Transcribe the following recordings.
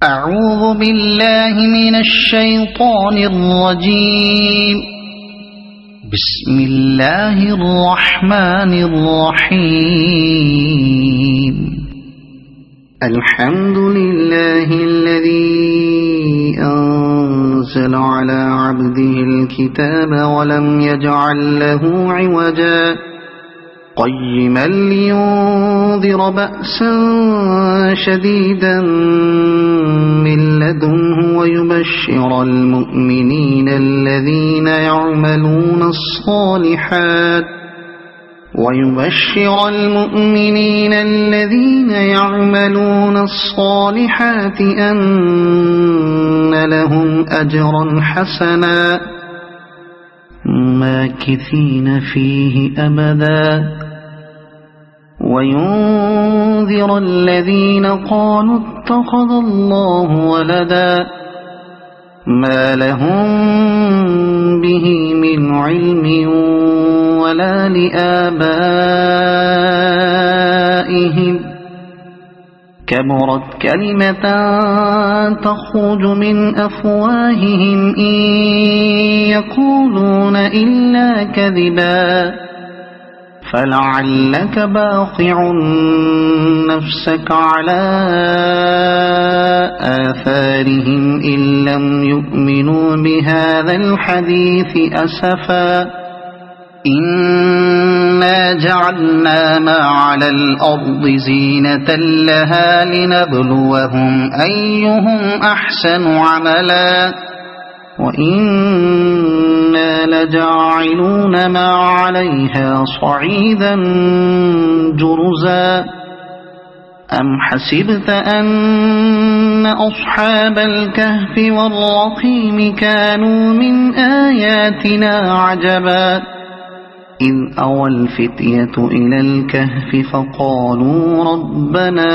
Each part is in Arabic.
أعوذ بالله من الشيطان الرجيم. بسم الله الرحمن الرحيم. الحمد لله الذي أنزل على عبده الكتاب ولم يجعل له عوجا قيما لينذر بأسا شديدا من لدنه ويبشر المؤمنين الذين يعملون الصالحات أن لهم أجرا حسنا ماكثين فيه أبدا وينذر الذين قالوا اتخذ الله ولدا ما لهم به من علم ولا لآبائهم كبرت كلمة تخرج من أفواههم إن يقولون إلا كذبا فلعلك باخع نفسك على آثارهم إن لم يؤمنوا بهذا الحديث أسفا إنا جعلنا ما على الأرض زينة لها لنبلوهم أيهم أحسن عملا وإنا لجاعلون ما عليها صعيدا جرزا أم حسبت أن أصحاب الكهف والرقيم كانوا من آياتنا عجبا إذ أوى الفتية إلى الكهف فقالوا ربنا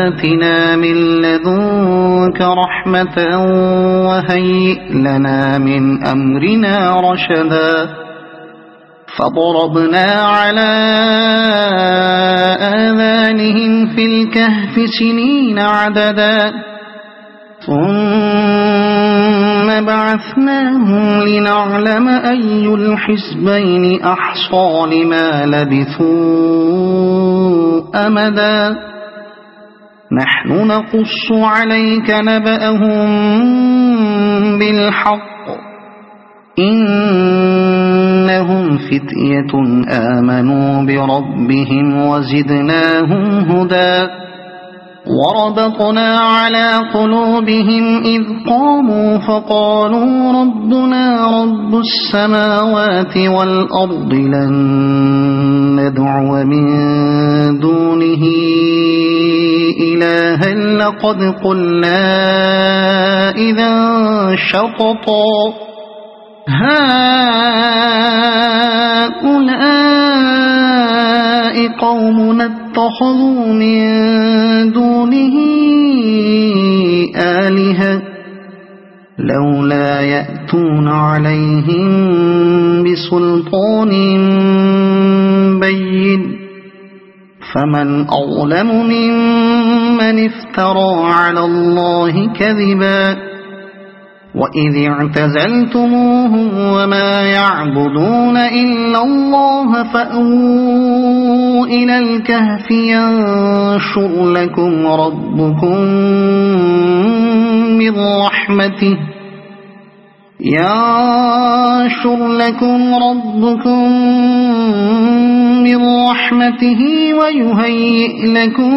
آتنا من لدنك رحمة وهيئ لنا من أمرنا رشدا فضربنا على آذانهم في الكهف سنين عددا ثم بعثناهم لنعلم أي الحزبين أحصى لما لبثوا أمدا نحن نقص عليك نبأهم بالحق إنهم فتية آمنوا بربهم وزدناهم هدى وربطنا على قلوبهم إذ قاموا فقالوا ربنا رب السماوات والأرض لن ندعو من دونه إلها لقد قلنا إذا شططا هؤلاء قومنا اتخذوا من دونه آلهة لولا يأتون عليهم بسلطان بين فمن أظلم ممن افترى على الله كذبا وإذ اعتزلتموهم وما يعبدون إلا الله فأووا إلى الكهف ينشر لكم ربكم من رحمته ويهيئ لكم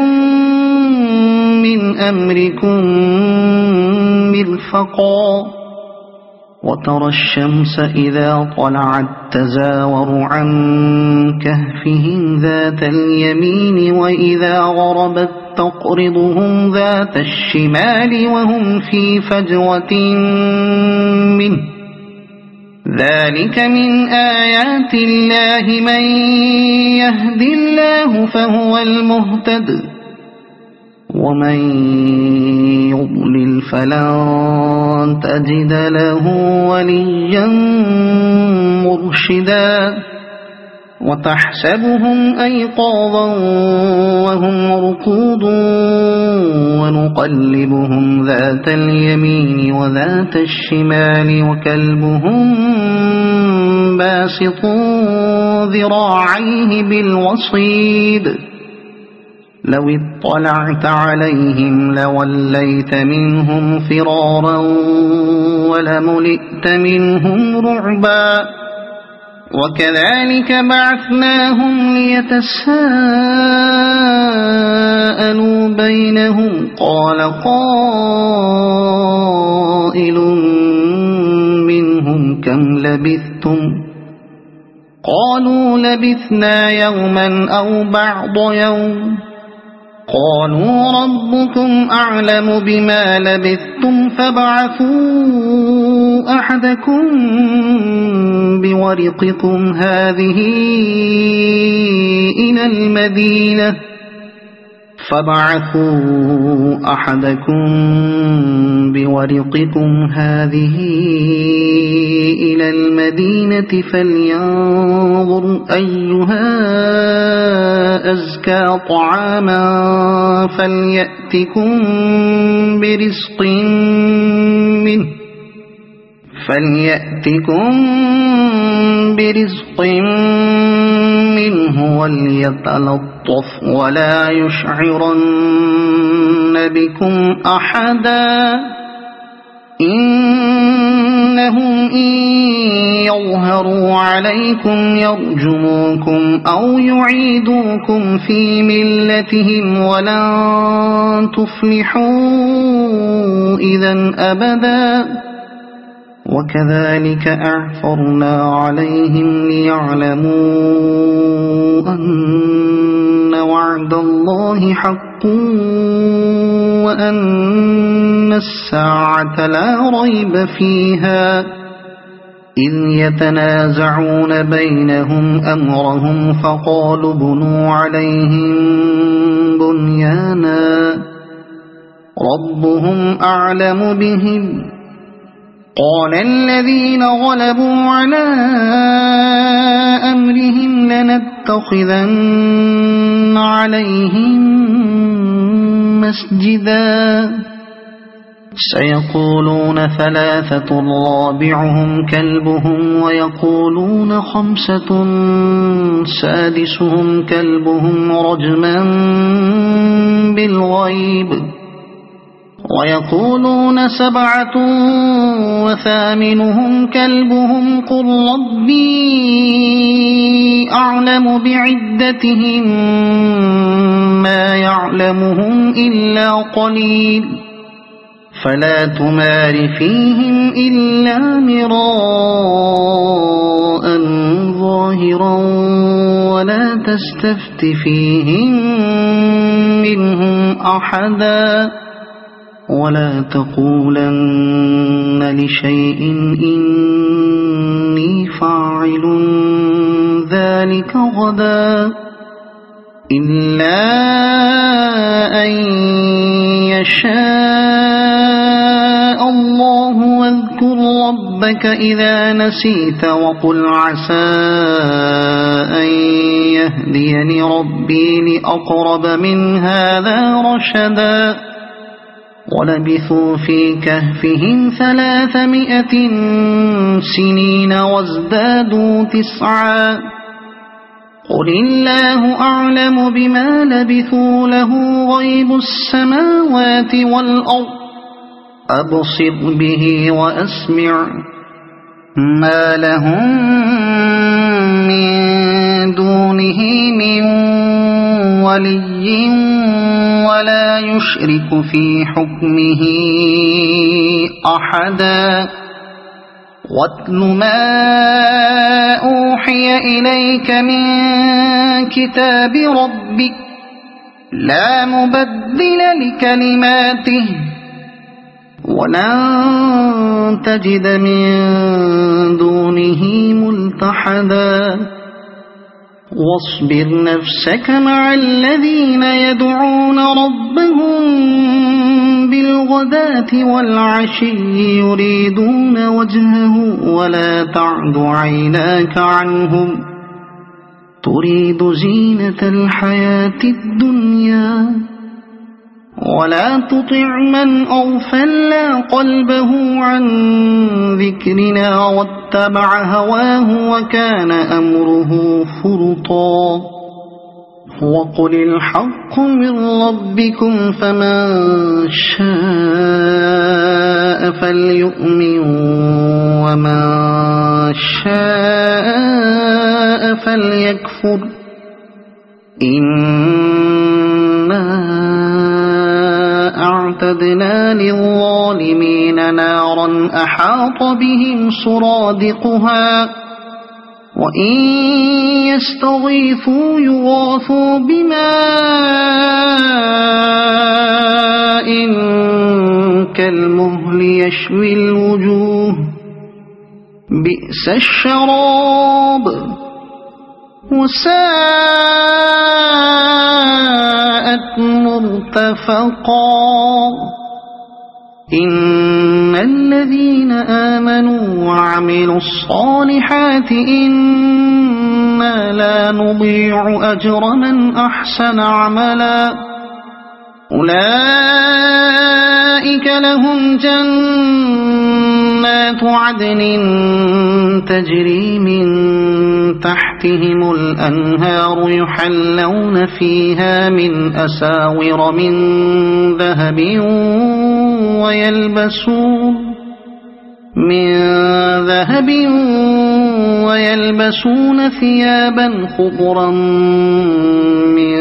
من أمركم مرفقا وترى الشمس إذا طلعت تزاور عن كهفهم ذات اليمين وإذا غربت تقرضهم ذات الشمال وهم في فجوة منه ذلك من آيات الله من يهد الله فهو المهتد ومن يضلل فلن تجد له وليا مرشدا وتحسبهم أيقاظا وهم رقود ونقلبهم ذات اليمين وذات الشمال وكلبهم باسط ذراعيه بالوصيد لو اطلعت عليهم لوليت منهم فرارا ولملئت منهم رعبا وكذلك بعثناهم ليتساءلوا بينهم قال قائل منهم كم لبثتم قالوا لبثنا يوما أو بعض يوم قالوا ربكم أعلم بما لبثتم فابعثوا أحدكم بورقكم هذه إلى المدينة فلينظر أيها أزكى طعاما فليأتكم برزق منه وليتلطف ولا يشعرن بكم أحدا إنهم إن يظهروا عليكم يرجموكم أو يعيدوكم في ملتهم ولن تفلحوا إذا أبدا وكذلك أعثرنا عليهم ليعلموا أن وعد الله حق وأن الساعة لا ريب فيها إذ يتنازعون بينهم أمرهم فقالوا بنوا عليهم بنيانا ربهم أعلم بهم قال الذين غلبوا على أمرهم لنتخذن عليهم مسجدا سيقولون ثلاثة رابعهم كلبهم ويقولون خمسة سادسهم كلبهم رجما بالغيب ويقولون سبعة وثامنهم كلبهم قل ربي أعلم بعدتهم ما يعلمهم إلا قليل فلا تمار فيهم إلا مراء ظاهرا ولا تستفت فيهم منهم أحدا ولا تقولن لشيء إني فاعل ذلك غدا إلا أن يشاء الله واذكر ربك إذا نسيت وقل عسى أن يهديني ربي لأقرب من هذا رشدا ولبثوا في كهفهم 300 سنين وازدادوا 9 قل الله أعلم بما لبثوا له غيب السماوات والأرض أبصر به وأسمع ما لهم من دونه من ولي ولا يشرك في حكمه أحدا واتل ما أوحي إليك من كتاب ربك لا مبدل لكلماته ولن تجد من دونه ملتحدا واصبر نفسك مع الذين يدعون ربهم بالغداة والعشي يريدون وجهه ولا تعد عيناك عنهم تريد زينة الحياة الدنيا ولا تطع من أغفلنا قلبه عن ذكرنا واتبع هواه وكان أمره فرطا وقل الحق من ربكم فمن شاء فليؤمن ومن شاء فليكفر إنا أعتدنا للظالمين نارا أحاط بهم سرادقها وإن يستغيثوا يغاثوا بماء كالمهل يشوي الوجوه بئس الشراب وساءت مرتفقا إن الذين آمنوا وعملوا الصالحات إنا لا نضيع أجر من أحسن عملا أولئك لهم جنات عدن تجري من تحتهم الأنهار يحلون فيها من أساور من ذهب ويلبسون ثيابا خضرا من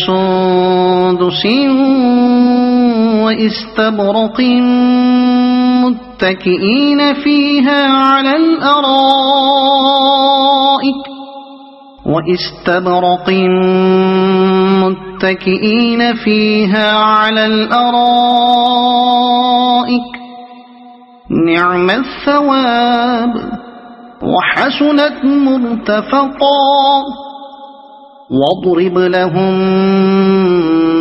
سندس واستبرق متكئين فيها على الأرائك نعم الثواب وحسنت مرتفقا واضرب لهم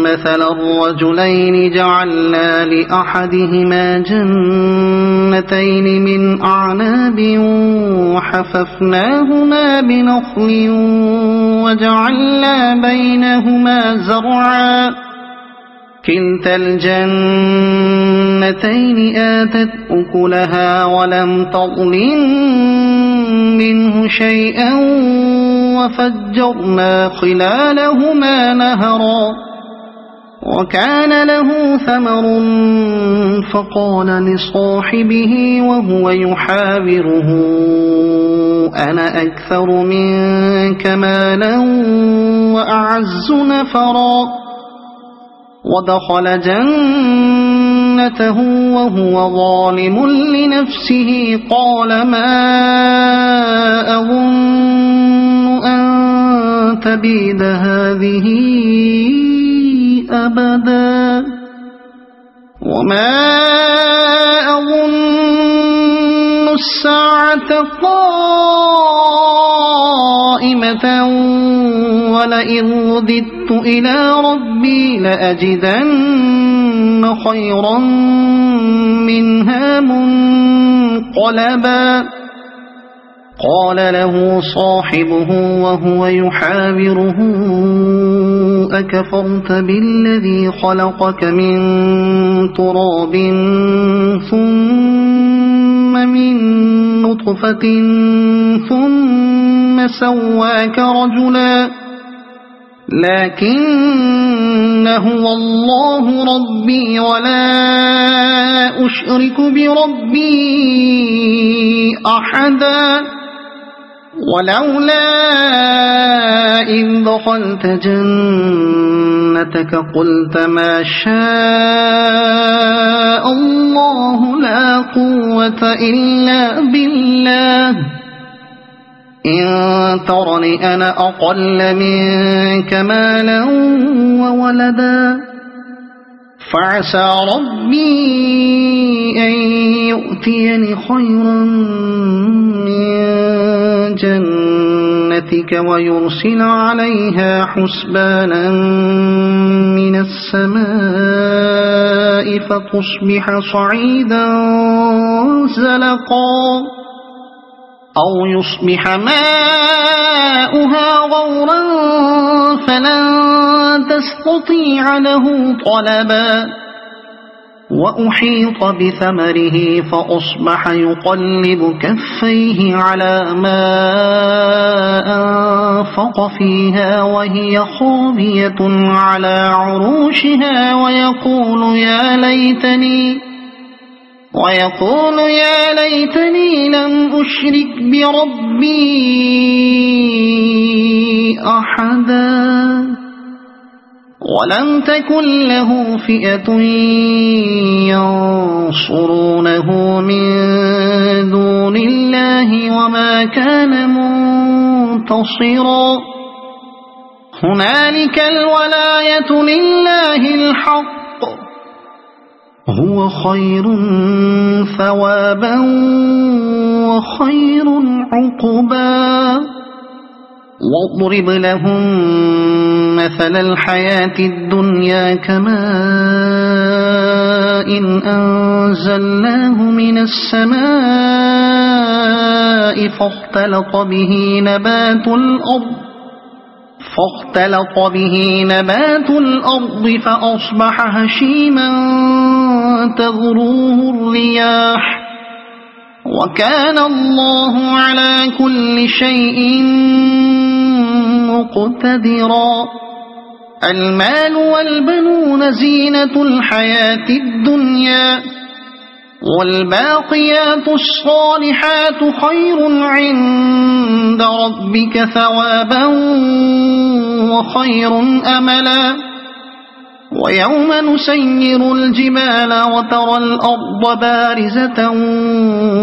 مثل الرجلين جعلنا لأحدهما جنتين من أعناب وحففناهما بنخل وجعلنا بينهما زرعا كلتا الجنتين آتت أكلها ولم تظلم منه شيئا وفجرنا خلالهما نهرا وكان له ثمر فقال لصاحبه وهو يحاوره أنا أكثر منك مالا وأعز نفرا ودخل جنته وهو ظالم لنفسه قال ما أظن أن تبيد هذه أبدا وما أظن الساعة قائمة ولئن رددت إلى ربي لأجدن خيرا منها منقلبا قال له صاحبه وهو يحاوره أكفرت بالذي خلقك من تراب ثم من نطفة ثم سواك رجلا لكن هو الله ربي ولا أشرك بربي أحدا ولولا إذ دخلت جنتك قلت ما شاء الله لا قوة إلا بالله إن ترني أنا أقل منك مالا وولدا فعسى ربي أن يؤتيني خيرا من جنتك ويرسل عليها حسبانا من السماء فتصبح صعيدا زلقا أو يصبح ماؤها غورا فلن تستطيع له طلبا وأحيط بثمره فأصبح يقلب كفيه على ما أنفق فيها وهي خاوية على عروشها ويقول يا ليتني لم أشرك بربي أحدا ولم تكن له فئة ينصرونه من دون الله وما كان منتصرا هنالك الولاية لله الحق هو خير ثوابا وخير عقبا واضرب لهم مثل الحياة الدنيا كماء أنزلناه من السماء فاختلط به نبات الأرض فأصبح هشيما تذروه الرياح وكان الله على كل شيء مقتدرا المال والبنون زينة الحياة الدنيا والباقيات الصالحات خير عند ربك ثوابا وخير أملا ويوم نسير الجبال وترى الأرض بارزة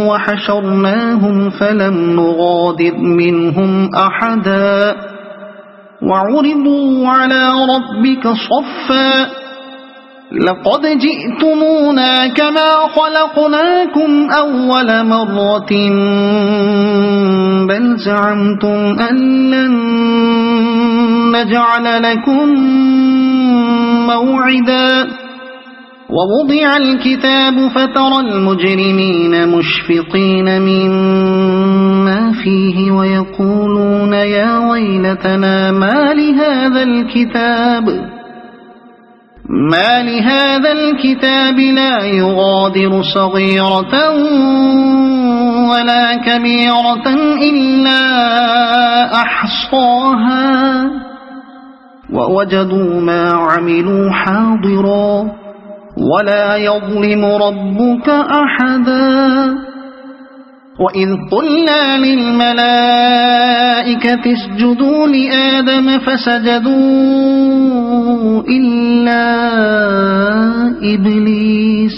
وحشرناهم فلم نغادر منهم أحدا وعرضوا على ربك صفا لقد جئتمونا كما خلقناكم أول مرة بل زعمتم أن لن نجعل لكم موعدا ووضع الكتاب فترى المجرمين مشفقين مما فيه ويقولون يا ويلتنا ما لهذا الكتاب لا يغادر صغيرة ولا كبيرة إلا أحصاها ووجدوا ما عملوا حاضرا ولا يظلم ربك أحدا وإذ قلنا للملائكة اسجدوا لآدم فسجدوا إلا إبليس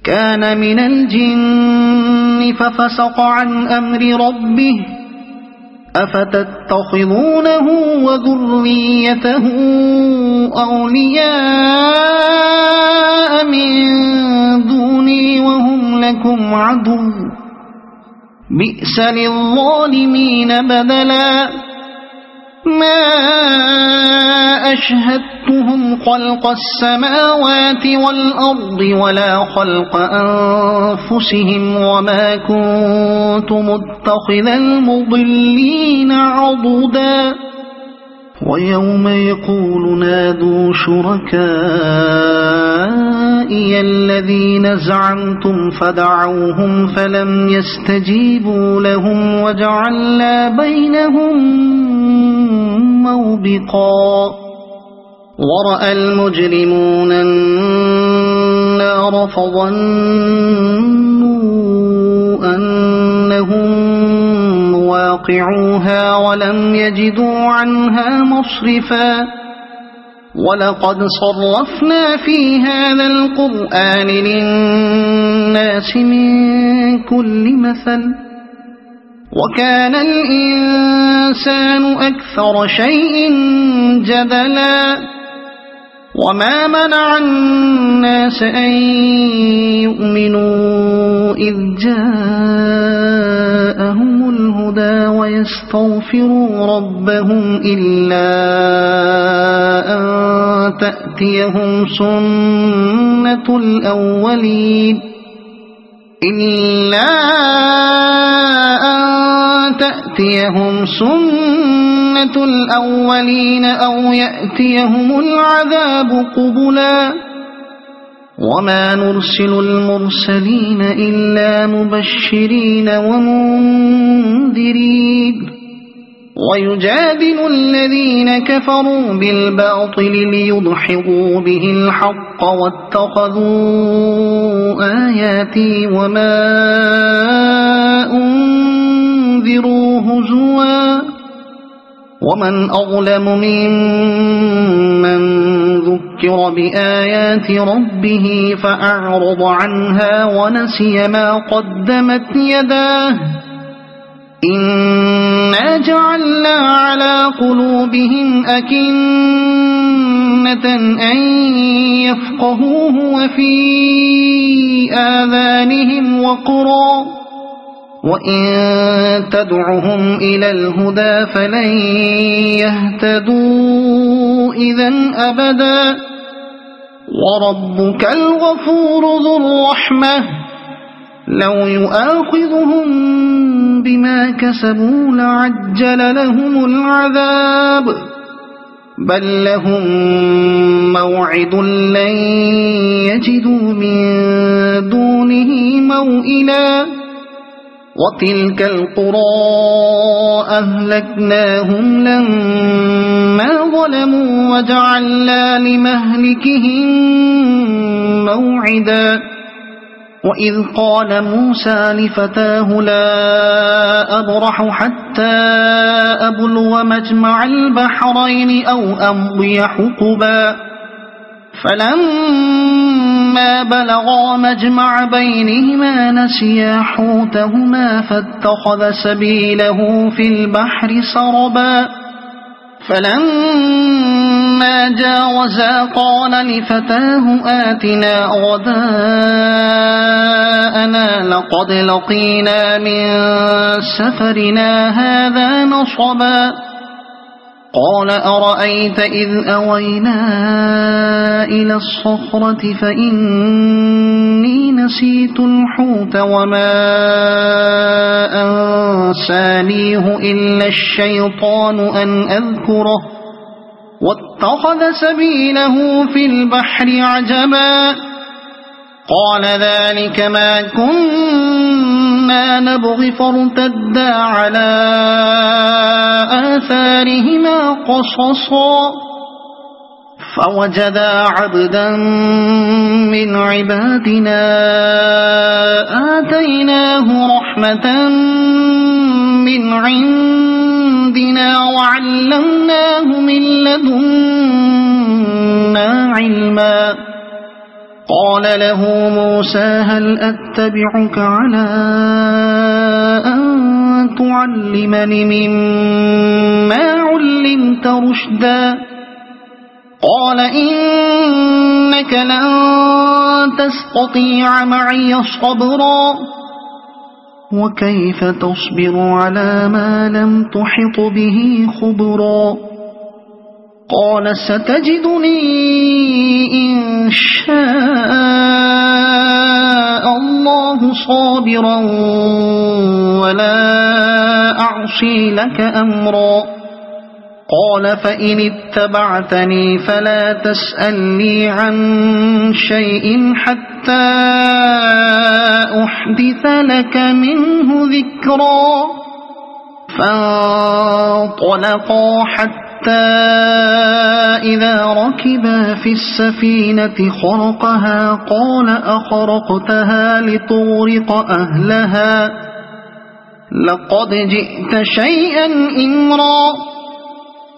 كان من الجن ففسق عن أمر ربه أفتتخذونه وذريته أولياء من دوني وهم لكم عدو بئس للظالمين بدلا ما أشهدتهم خلق السماوات والأرض ولا خلق أنفسهم وما كنت متخذ المضلين عضدا ويوم يقول نادوا شركائي الذين زعمتم فدعوهم فلم يستجيبوا لهم وجعلنا بينهم موبقا ورأى المجرمون النار فظنوا أنهم واقعوها ولم يجدوا عنها مصرفا ولقد صرفنا في هذا القرآن للناس من كل مثل وكان الإنسان أكثر شيء جدلا وما منع الناس أن يؤمنوا إذ جاءهم الهدى ويستغفروا ربهم إلا أن تأتيهم سنة الأولين إلا أن تأتيهم سنة الأولين أو يأتيهم العذاب قبلا وما نرسل المرسلين إلا مبشرين ومنذرين ويجادل الذين كفروا بالباطل ليدحضوا به الحق واتخذوا آياتي وما أنذروا هزوا ومن أظلم ممن ذكر بآيات ربه فأعرض عنها ونسي ما قدمت يداه إنا جعلنا على قلوبهم أكنة أن يفقهوه وفي آذانهم وقرا وإن تدعهم إلى الهدى فلن يهتدوا إذن أبدا وربك الغفور ذو الرحمة لو يؤاخذهم بما كسبوا لعجل لهم العذاب بل لهم موعد لن يجدوا من دونه موئلا وتلك القرى أهلكناهم لما ظلموا وجعلنا لمهلكهم موعدا وإذ قال موسى لفتاه لا أبرح حتى أبلغ مجمع البحرين أو أمضي حقبا فلما بلغا مجمع بينهما نسيا حوتهما فاتخذ سبيله في البحر سربا فلما جاوزا قال لفتاه آتنا غداءنا لقد لقينا من سفرنا هذا نصبا قال أرأيت إذ أوينا إلى الصخرة فإني نسيت الحوت وما أنسانيه إلا الشيطان أن أذكره واتخذ سبيله في البحر عجبا قال ذلك ما كنا نبغي فارتدا على آثارهما قصصا فوجدا عبدا من عبادنا آتيناه رحمة من عندنا وعلمناه من لدنا علما قال له موسى هل أتبعك على أن تعلمني مما علمت رشدا قال إنك لن تستطيع معي صبرا وكيف تصبر على ما لم تحط به خبرا قال ستجدني إن شاء الله صابرا ولا أعصي لك أمرا قال فإن اتبعتني فلا تسألني عن شيء حتى أحدث لك منه ذكرا فانطلقا حتى إذا ركبا في السفينة خرقها قال أخرقتها لتغرق أهلها لقد جئت شيئا إمرا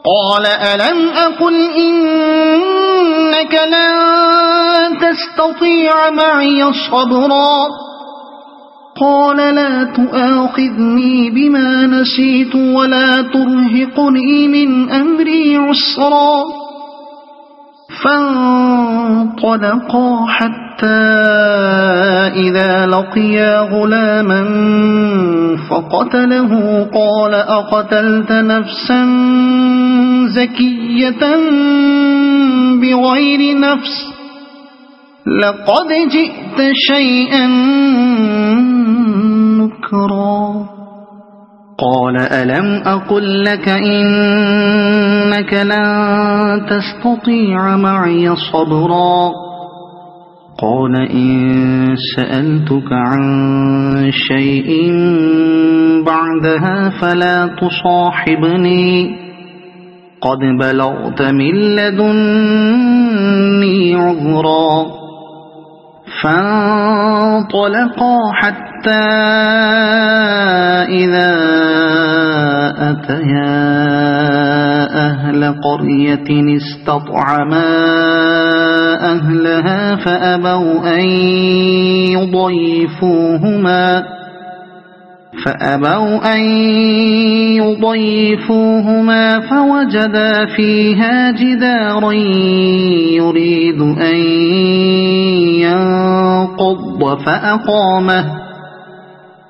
قال ألم أقل إنك لن تستطيع معي صبرا قال لا تؤاخذني بما نسيت ولا ترهقني من أمري عسرا فانطلقا حتى إذا لقيا غلاما فقتله قال أقتلت نفسا زكية بغير نفس لقد جئت شيئا ذكرا قال ألم أقل لك إنك لن تستطيع معي صبرا قال إن سألتك عن شيء بعدها فلا تصاحبني قد بلغت من لدني عذرا فانطلقا حتى إذا أتيا أهل قرية استطعما أهلها فأبوا أن يضيفوهما فوجدا فيها جدارا يريد أن ينقض فأقامه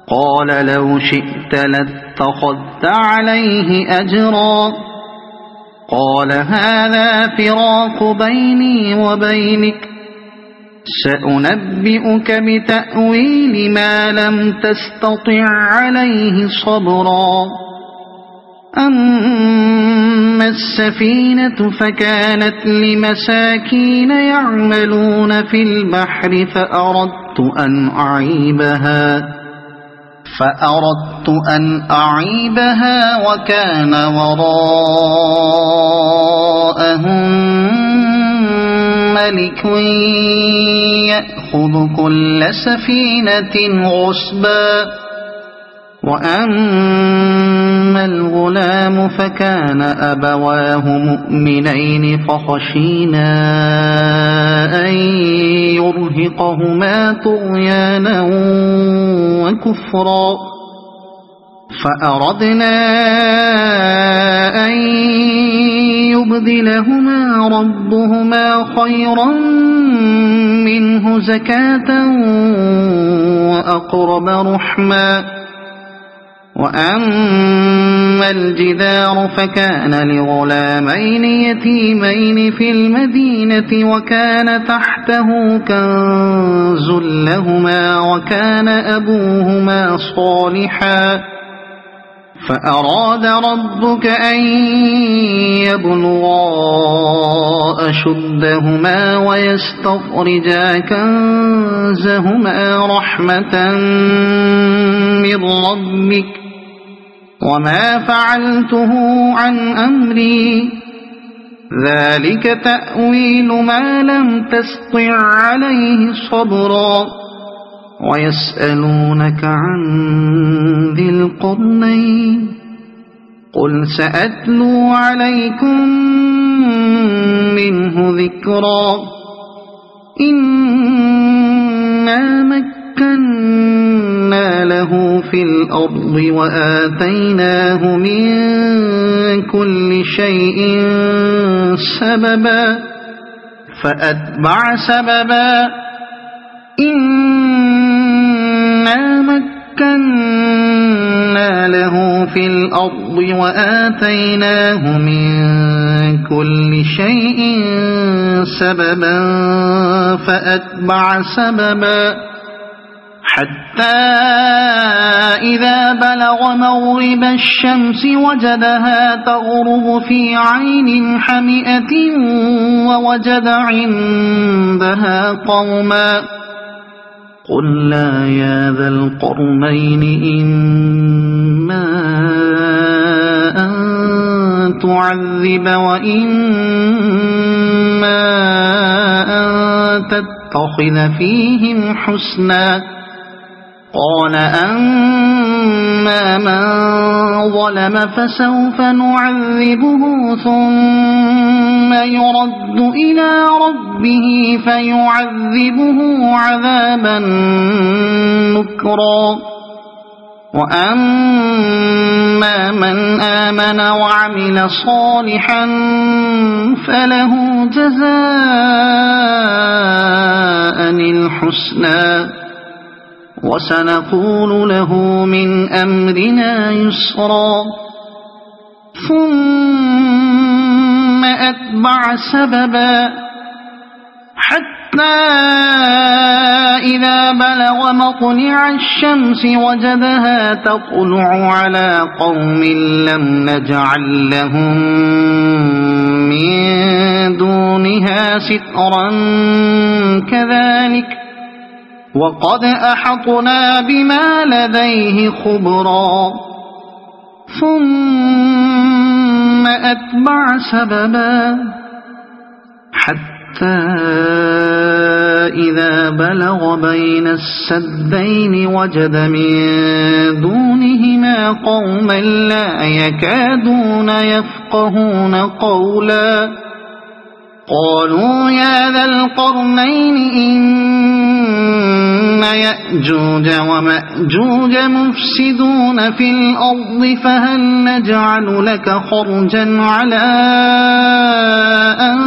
قال لو شئت لاتخذت عليه أجرا قال هذا فراق بيني وبينك سأنبئك بتأويل ما لم تستطع عليه صبرا أما السفينة فكانت لمساكين يعملون في البحر فأردت أن أعيبها وكان وراءهم ملك يأخذ كل سفينة غصبا وأما الغلام فكان أبواه مؤمنين فخشينا أن يرهقهما طغيانا وكفرا فأردنا أن يبدلهما ربهما خيرا منه زكاة وأقرب رحما وأما الجدار فكان لغلامين يتيمين في المدينة وكان تحته كنز لهما وكان أبوهما صالحا فأراد ربك أن يبلغا أشدهما ويستخرجا كنزهما رحمة من ربك وما فعلته عن أمري ذلك تأويل ما لم تستطع عليه صبرا ويسألونك عن ذي القرنين قل سأتلو عليكم منه ذكرا إنا مكنا له في الأرض وآتيناه من كل شيء سببا فأتبع سببا إنا مكنا له في الأرض وآتيناه من كل شيء سببا فأتبع سببا حتى إذا بلغ مغرب الشمس وجدها تغرب في عين حمئة ووجد عندها قوما قلنا يا ذا القرنين إما أن تعذب وإما أن تتخذ فيهم حسنا قال أما من ظلم فسوف نعذبه ثم يرد إلى ربه فيعذبه عذابا نكرا وأما من آمن وعمل صالحا فله جزاء الحسنى وسنقول له من أمرنا يسرا ثم أتبع سببا حتى إذا إذا بلغ مطلع الشمس وجدها تطلع على قوم لم نجعل لهم من دونها سترا كذلك وقد أحطنا بما لديه خبرا ثم أتبع سببا حتى إذا بلغ بين السدين وجد من دونهما قوما لا يكادون يفقهون قولا قالوا يا ذا القرنين إن يأجوج ومأجوج مفسدون في الأرض فهل نجعل لك خرجا على أن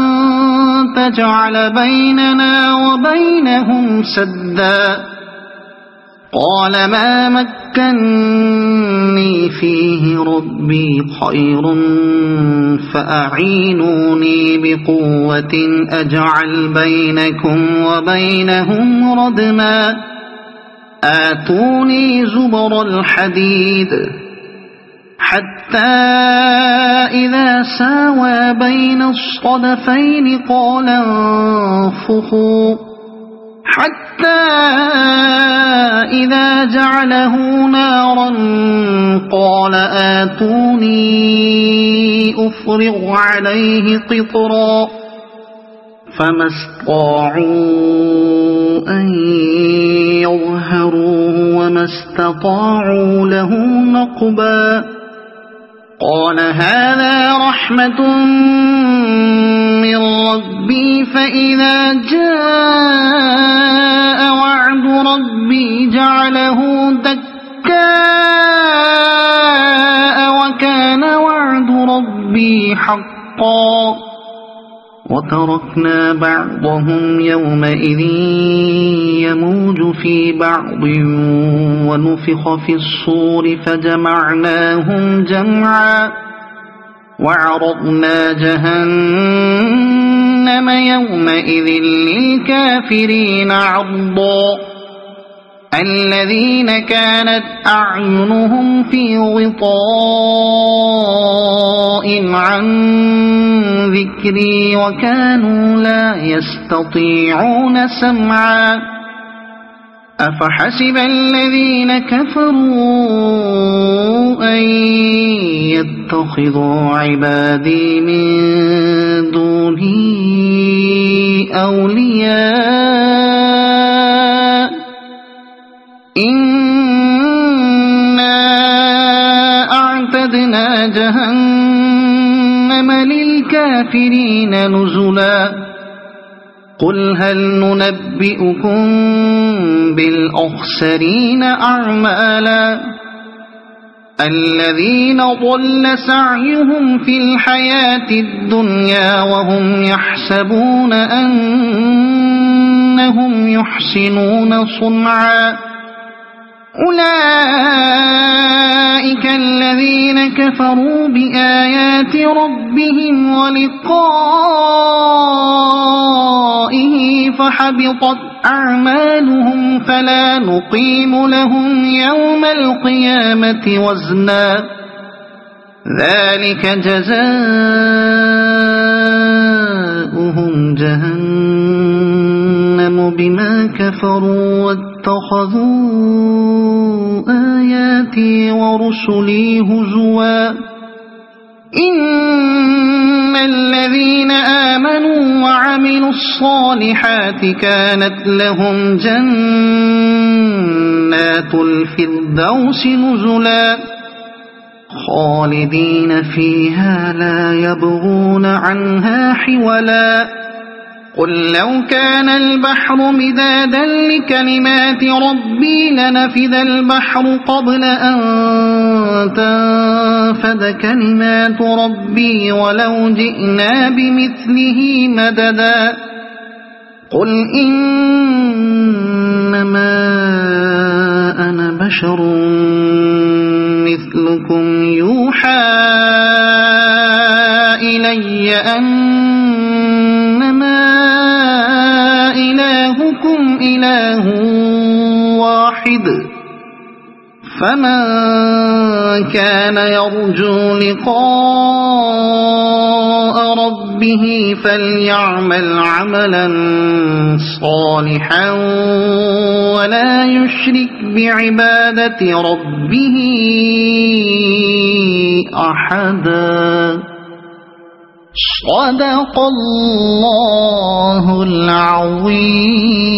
تجعل بيننا وبينهم سدا قال ما مكني فيه ربي خير فأعينوني بقوة أجعل بينكم وبينهم ردما آتوني زبر الحديد حتى إذا ساوى بين الصدفين قال انفخوا حتى إذا جعله نارا قال آتوني أفرغ عليه قطرا فما استطاعوا أن يظهروه وما استطاعوا له نقبا قال هذا رحمة من ربي فإذا جاء وعد ربي جعله دكاء وكان وعد ربي حقا وتركنا بعضهم يومئذ يموج في بعض ونفخ في الصور فجمعناهم جمعا وعرضنا جهنم يومئذ للكافرين عرضا الذين كانت أعينهم في غطاء عن ذكري وكانوا لا يستطيعون سمعا أفحسب الذين كفروا أن يتخذوا عبادي من دوني أولياء إنا أعتدنا جهنم للكافرين نزلا قل هل ننبئكم بالأخسرين أعمالا الذين ضل سعيهم في الحياة الدنيا وهم يحسبون أنهم يحسنون صنعا أولئك الذين كفروا بآيات ربهم ولقائه فحبطت أعمالهم فلا نقيم لهم يوم القيامة وزنا ذلك جزاؤهم جهنم بما كفروا واتخذوا آياتي ورسلي هزوا إن الذين آمنوا وعملوا الصالحات كانت لهم جنات الفردوس نزلا خالدين فيها لا يبغون عنها حولا قل لو كان البحر مدادا لكلمات ربي لنفذ البحر قبل أن تنفذ كلمات ربي ولو جئنا بمثله مددا قل إنما أنا بشر مثلكم يوحى إلي أنما إلهكم إله فمن كان يرجو لقاء ربه فليعمل عملا صالحا ولا يشرك بعبادة ربه أحدا. صدق الله العظيم.